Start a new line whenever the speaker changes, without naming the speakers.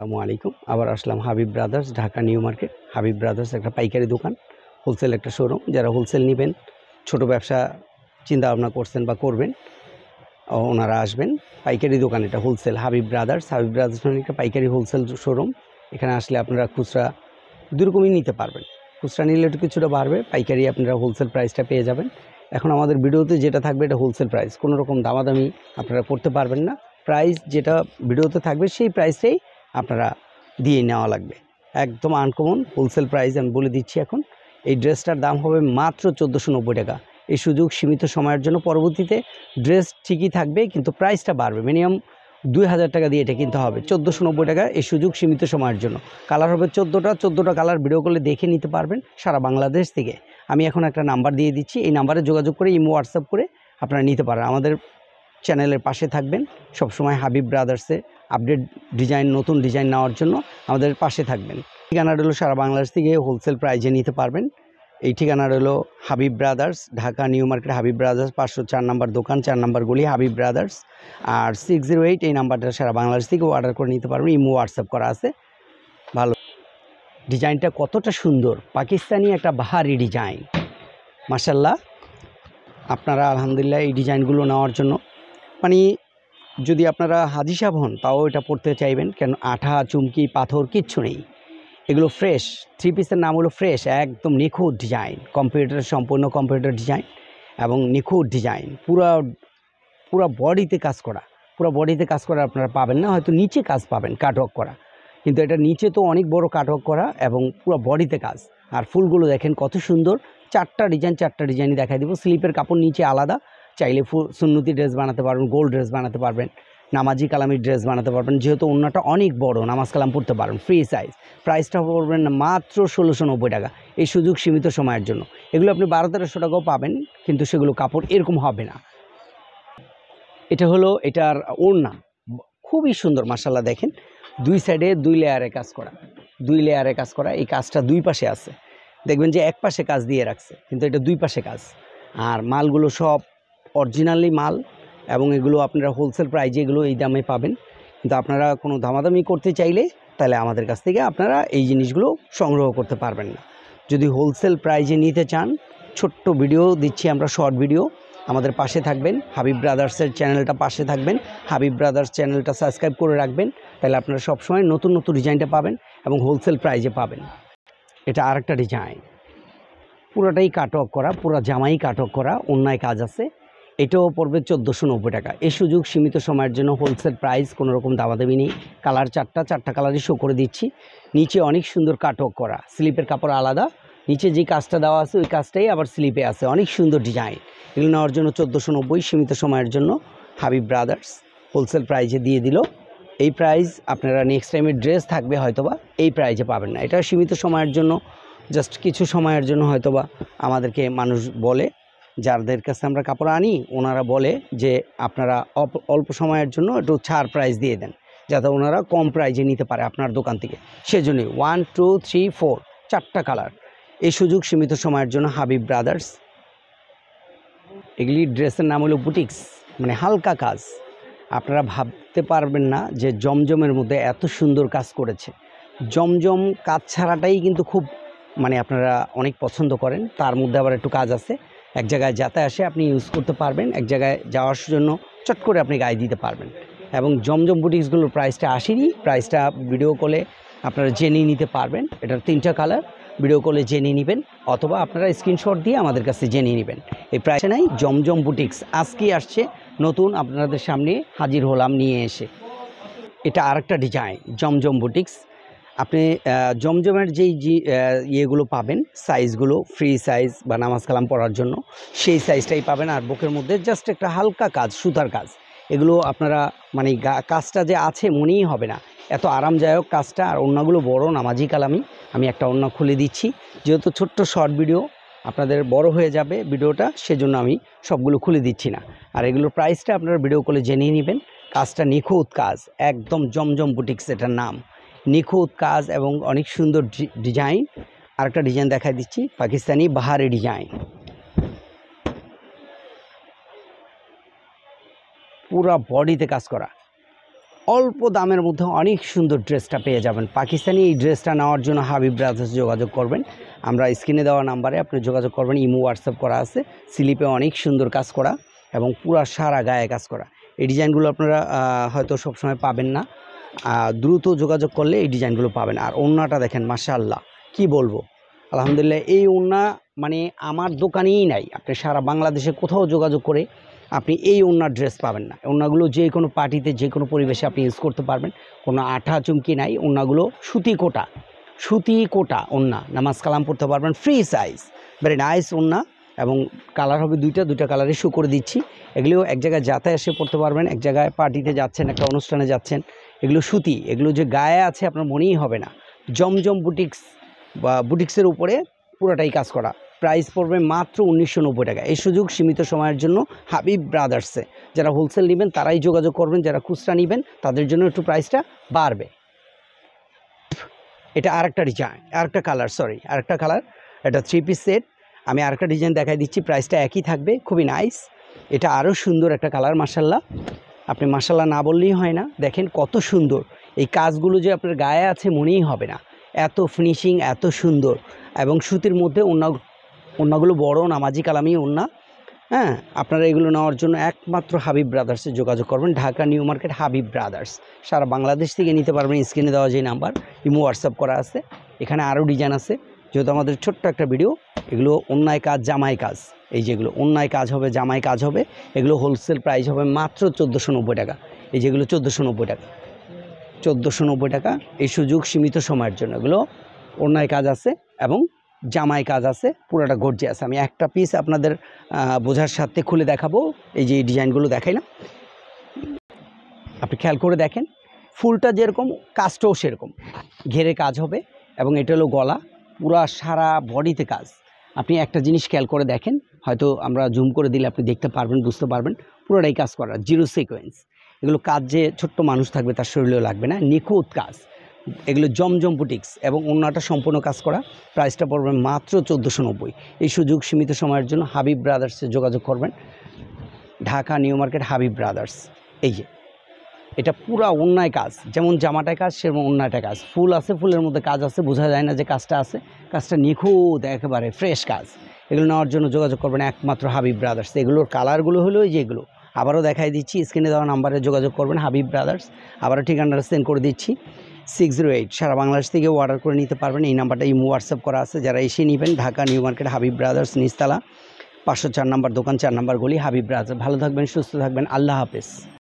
আসসালামু আলাইকুম। আবার আসলাম Habib brothers, Dhaka new market. Habib brothers একটা পাইকারি দোকান, হোলসেল একটা শোরুম। যারা হোলসেল নেবেন, ছোট ব্যবসা চিন্তা ভাবনা করছেন বা করবেন, ওনারা আসবেন। পাইকারি দোকান এটা, হোলসেল। হাবিব ব্রাদার্স মানে একটা পাইকারি হোলসেল শোরুম। এখানে আসলে আপনারা খুচরা দুরকমই নিতে পারবেন। খুচরা নিলে একটু কিছুটা বাড়বে, পাইকারি আপনারা হোলসেল প্রাইসটা পেয়ে যাবেন। এখন আমাদের ভিডিওতে যেটা থাকবে এটা হোলসেল প্রাইস, কোনো রকম দামাদামি আপনারা করতে পারবেন না। প্রাইস যেটা ভিডিওতে থাকবে সেই প্রাইসেই আপনারা দিয়ে নেওয়া লাগবে। একদম আনকমন হোলসেল প্রাইস আমি বলে দিচ্ছি। এখন এই ড্রেসটার দাম হবে মাত্র 1490 টাকা। এই সুযোগ সীমিত সময়ের জন্য। পরবর্তীতে ড্রেস ঠিকই থাকবে, কিন্তু প্রাইসটা বাড়বে। মিনিমাম 2000 টাকা দিয়ে এটা কিনতে হবে। 1490 টাকা, এই সুযোগ সীমিত সময়ের জন্য। কালার হবে 14টা কালার। ভিডিও কলে দেখে নিতে পারবেন সারা বাংলাদেশ থেকে। আমি এখন একটা নাম্বার দিয়ে দিচ্ছি, এই নাম্বারে যোগাযোগ করে ইমো হোয়াটসঅ্যাপ করে আপনারা নিতে পারেন। আমাদের চ্যানেলের পাশে থাকবেন সবসময়। হাবিব ব্রাদার্সে আপডেট ডিজাইন, নতুন ডিজাইন নেওয়ার জন্য আমাদের পাশে থাকবেন। ঠিকানাটা হলো সারা বাংলাদেশ থেকে হোলসেল প্রাইজে নিতে পারবেন। এই ঠিকানাটা হলো Habib brothers, Dhaka new market. Habib brothers 504 নম্বর দোকান, 4 নম্বর গলি, হাবিব ব্রাদার্স। আর 608 এই নাম্বারটা সারা বাংলাদেশ থেকে অর্ডার করে নিতে পারবেন। ইমো হোয়াটসঅ্যাপ করা আছে। ভালো ডিজাইনটা কতটা সুন্দর, পাকিস্তানি একটা বাহারি ডিজাইন, মাশাল্লাহ। আপনারা আলহামদুলিল্লাহ এই ডিজাইনগুলো নেওয়ার জন্য, মানে যদি আপনারা হাজি সাহেব হন তাও এটা পড়তে চাইবেন, কেন আঠা চুমকি পাথর কিচ্ছু নেই। এগুলো ফ্রেশ। 3 পিসের নাম হলো ফ্রেশ। একদম নিখুঁত ডিজাইন, সম্পূর্ণ কম্পিউটার ডিজাইন এবং নিখুঁত ডিজাইন। পুরা বডিতে কাজ করা। পুরো বডিতে কাজ করা আপনারা পাবেন না, হয়তো নিচে কাজ পাবেন কাটওয়ার্ক করা, কিন্তু এটা নিচে তো অনেক বড় কাটওয়ার্ক করা এবং পুরো বডিতে কাজ। আর ফুলগুলো দেখেন কত সুন্দর। 4টা ডিজাইনই দেখাই দিব। স্লিপের কাপড় নিচে আলাদা। চাইলে সুন্নতি ড্রেস বানাতে পারবেন, গোল্ড ড্রেস বানাতে পারবেন, নামাজি কালামি ড্রেস বানাতে পারবেন। যেহেতু অন্যটা অনেক বড়, নামাজ কালাম পড়তে পারবেন। Free size. প্রাইসটা পড়বেন মাত্র 1690 টাকা। এই সুযোগ সীমিত সময়ের জন্য। এগুলো আপনি 1200-1300 টাকাও পাবেন, কিন্তু সেগুলো কাপড় এরকম হবে না। এটা হলো এটার ওড়না, খুবই সুন্দর মাশাআল্লাহ। দেখেন 2 সাইডে 2 লেয়ারে কাজ করা, 2 লেয়ারে কাজ করা। এই কাজটা 2 পাশে আছে। দেখবেন যে এক পাশে কাজ দিয়ে রাখছে, কিন্তু এটা 2 পাশে কাজ। আর মালগুলো সব অরিজিনালি মাল, এবং এগুলো আপনারা হোলসেল প্রাইজে এগুলো এই দামে পাবেন। কিন্তু আপনারা কোনো দামাদামি করতে চাইলে তাহলে আমাদের কাছ থেকে আপনারা এই জিনিসগুলো সংগ্রহ করতে পারবেন না। যদি হোলসেল প্রাইজে নিতে চান, ছোট্ট ভিডিও দিচ্ছি আমরা, শর্ট ভিডিও। আমাদের পাশে থাকবেন, হাবিব ব্রাদার্সের চ্যানেলটা পাশে থাকবেন। হাবিব ব্রাদার্স চ্যানেলটা সাবস্ক্রাইব করে রাখবেন, তাহলে আপনারা সবসময় নতুন ডিজাইনটা পাবেন এবং হোলসেল প্রাইজে পাবেন। এটা আরেকটা ডিজাইন, পুরোটাই কাটওয়ার্ক করা, পুরো জামাই কাটওয়ার্ক করা, অন্যায় কাজ আছে। এটাও পড়বে 1490 টাকা। এই সুযোগ সীমিত সময়ের জন্য, হোলসেল প্রাইস, কোনো রকম দামাদামি নেই। কালার 4টা কালারই শো করে দিচ্ছি। নিচে অনেক সুন্দর কাটওয়ার্ক করা, স্লিপের কাপড় আলাদা। নিচে যে কাজটা দেওয়া আছে ওই কাজটাই আবার স্লিপে আছে। অনেক সুন্দর ডিজাইন। এগুলো নেওয়ার জন্য 1490, সীমিত সময়ের জন্য হাবিব ব্রাদার্স হোলসেল প্রাইজে দিয়ে দিল। এই প্রাইস আপনারা নেক্সট টাইমে ড্রেস থাকবে হয়তোবা এই প্রাইজে পাবেন না। এটা সীমিত সময়ের জন্য, জাস্ট কিছু সময়ের জন্য হয়তোবা আমাদেরকে মানুষ বলে, যাদের কাছে আমরা কাপড় আনি, ওনারা বলে যে আপনারা অল্প সময়ের জন্য একটু ছাড় প্রাইস দিয়ে দেন, যাতে ওনারা কম প্রাইজে নিতে পারে আপনার দোকান থেকে। সেজন্যই 1 2 3 4 4টা কালার। এই সুযোগ সীমিত সময়ের জন্য হাবিব ব্রাদার্স। এগুলি ড্রেসের নাম হলো বুটিক্স, মানে হালকা কাজ। আপনারা ভাবতে পারবেন না যে জমজমের মধ্যে এত সুন্দর কাজ করেছে। জমজম কাজ ছাড়াটাই কিন্তু খুব, মানে আপনারা অনেক পছন্দ করেন। তার মধ্যে আবার একটু কাজ আছে। এক জায়গায় যাতায়াত আসে আপনি ইউজ করতে পারবেন, এক জায়গায় যাওয়ার জন্য চট করে আপনি গায়ে দিতে পারবেন। এবং জমজম বুটিক্সগুলোর প্রাইসটা আসেনি। প্রাইসটা ভিডিও কলে আপনারা জেনে নিতে পারবেন। এটার 3টা কালার। ভিডিও কলে জেনে নেবেন, অথবা আপনারা স্ক্রিনশট দিয়ে আমাদের কাছে জেনে নেবেন। এই প্রাইসে নাই। জমজম বুটিক্স আজকেই আসছে নতুন, আপনাদের সামনে হাজির হলাম নিয়ে এসে। এটা আরেকটা ডিজাইন, জমজম বুটিক্স। আপনি জমজমের যেই ইয়েগুলো পাবেন, সাইজগুলো ফ্রি সাইজ বা নামাজ কালাম পড়ার জন্য, সেই সাইজটাই পাবেন। আর বুকের মধ্যে জাস্ট একটা হালকা কাজ, সুতার কাজ। এগুলো আপনারা, মানে কাজটা যে আছে মনেই হবে না, এত আরামদায়ক কাজটা। আর ওড়নাগুলো বড় নামাজি কালামি। আমি একটা ওড়না খুলে দিচ্ছি, যেহেতু ছোট্ট শর্ট ভিডিও, আপনাদের বড় হয়ে যাবে ভিডিওটা, সেজন্য আমি সবগুলো খুলে দিচ্ছি না। আর এগুলোর প্রাইসটা আপনারা ভিডিও কলে জেনেই নেবেন। কাজটা নিখুঁত কাজ, একদম জমজম বুটিক্স এটার নাম। নিখুঁত কাজ এবং অনেক সুন্দর ডিজাইন। আরেকটা ডিজাইন দেখাই দিচ্ছি, পাকিস্তানি বাহারি ডিজাইন। পুরা বডিতে কাজ করা, অল্প দামের মধ্যে অনেক সুন্দর ড্রেসটা পেয়ে যাবেন। পাকিস্তানি এই ড্রেসটা নেওয়ার জন্য হাবিব ব্রাদার্স যোগাযোগ করবেন। আমরা স্ক্রিনে দেওয়া নাম্বারে আপনি যোগাযোগ করবেন। ইমো হোয়াটসঅ্যাপ করা আছে। স্লিপে অনেক সুন্দর কাজ করা এবং পুরা সারা গায়ে কাজ করা। এই ডিজাইনগুলো আপনারা হয়তো সবসময় পাবেন না, দ্রুত যোগাযোগ করলে এই ডিজাইনগুলো পাবেন। আর ওড়নাটা দেখেন, মাশাআল্লাহ, কি বলবো, আলহামদুলিল্লাহ। এই ওড়না মানে আমার দোকানেই নাই, আপনি সারা বাংলাদেশে কোথাও যোগাযোগ করে আপনি এই ওড়নার ড্রেস পাবেন না। ওড়নাগুলো যে কোনো পার্টিতে, যে কোনো পরিবেশে আপনি ইউজ করতে পারবেন। কোনো আঠা চুমকি নাই। ওড়নাগুলো সুতি কোটা ওড়না, নামাজ কালাম পড়তে পারবেন। ফ্রি সাইজ, ভেরি নাইস ওড়না এবং কালার হবে দুইটা কালারে শো করে দিচ্ছি। এগুলো এক জায়গায় যাতায়াত এসে পড়তে পারবেন, এক জায়গায় পার্টিতে যাচ্ছেন, একটা অনুষ্ঠানে যাচ্ছেন। এগুলো সুতি, এগুলো যে গায়ে আছে আপনার মনেই হবে না। জমজম বুটিক্স বা বুটিক্সের উপরে পুরোটাই কাজ করা। প্রাইস পড়বে মাত্র 1990 টাকা। এই সুযোগ সীমিত সময়ের জন্য হাবিব ব্রাদার্সে। যারা হোলসেল নেবেন তারাই যোগাযোগ করবেন, যারা খুচরা নেবেন তাদের জন্য একটু প্রাইসটা বাড়বে। এটা আরেকটা ডিজাইন, আরেকটা কালার, এটা 3 পিস সেট। আমি আরেকটা ডিজাইন দেখাই দিচ্ছি, প্রাইসটা একই থাকবে, খুবই নাইস। এটা আরও সুন্দর একটা কালার, মাশাআল্লাহ। আপনি মাশাআল্লাহ না বললেই হয় না। দেখেন কত সুন্দর এই কাজগুলো, যে আপনার গায়ে আছে মনেই হবে না, এত ফিনিশিং, এত সুন্দর। এবং সুতির মধ্যে ওড়নাগুলো বড় নামাজি কালামি ওড়না। হ্যাঁ, আপনারা এগুলো নেওয়ার জন্য একমাত্র হাবিব ব্রাদার্সে যোগাযোগ করবেন। Dhaka new market Habib brothers. সারা বাংলাদেশ থেকে নিতে পারবেন। স্ক্রিনে দেওয়া যে নাম্বার, ইমো হোয়াটসঅ্যাপ করা আছে। এখানে আরও ডিজাইন আছে। যেহেতু আমাদের ছোট্ট একটা ভিডিও, এগুলো অন্যায় কাজ, জামাই কাজ। এই যেগুলো অন্যায় কাজ হবে, জামাই কাজ হবে, এগুলো হোলসেল প্রাইস হবে মাত্র 1490 টাকা। এই যেগুলো 1490 টাকা। এই সুযোগ সীমিত সময়ের জন্য। এগুলো অন্যায় কাজ আছে এবং জামাই কাজ আছে, পুরোটা গর্জিয়াস। আমি একটা পিস আপনাদের বোঝার সাথে খুলে দেখাবো। এই যে এই ডিজাইনগুলো দেখাই না, আপনি খেয়াল করে দেখেন। ফুলটা যেরকম, কাজটাও সেরকম, ঘেরে কাজ হবে। এবং এটা হলো গলা, পুরা সারা বডিতে কাজ। আপনি একটা জিনিস খেয়াল করে দেখেন, হয়তো আমরা জুম করে দিলে আপনি দেখতে পারবেন, বুঝতে পারবেন। পুরোটাই কাজ করা, জিরো সিকোয়েন্স। এগুলো কাজ যে ছোট্ট মানুষ থাকবে তার শরীরেও লাগবে না, নিখুঁত কাজ। এগুলো জমজম বুটিক্স এবং ওড়নাটা সম্পূর্ণ কাজ করা। প্রাইসটা পড়বে মাত্র 1490। এই সুযোগ সীমিত সময়ের জন্য হাবিব ব্রাদার্সে যোগাযোগ করবেন। Dhaka new market Habib brothers. এই যে এটা পুরা অন্যায় কাজ, যেমন জামাটায় কাজ সেরকম অন্যায়টা কাজ। ফুল আছে, ফুলের মধ্যে কাজ আছে, বোঝা যায় না যে কাজটা আছে। কাজটা নিখুঁত, একেবারে ফ্রেশ কাজ। এগুলো নেওয়ার জন্য যোগাযোগ করবেন একমাত্র হাবিব ব্রাদার্স। এগুলোর কালারগুলো হলো এই যেগুলো, আবারও দেখাই দিচ্ছি। স্ক্রিনে দেওয়া নাম্বারে যোগাযোগ করবেন হাবিব ব্রাদার্স। আবারও ঠিকানাটা সেন্ড করে দিচ্ছি, 608। সারা বাংলাদেশ থেকে অর্ডার করে নিতে পারবেন। এই নাম্বারটা ইমো হোয়াটসঅ্যাপ করা আছে। যারা এসে নেবেন, Dhaka new market Habib brothers, নিচতলা 504 নম্বর দোকান, 4 নম্বর গলি, হাবিব ব্রাদার্স। ভালো থাকবেন, সুস্থ থাকবেন, আল্লাহ হাফেজ।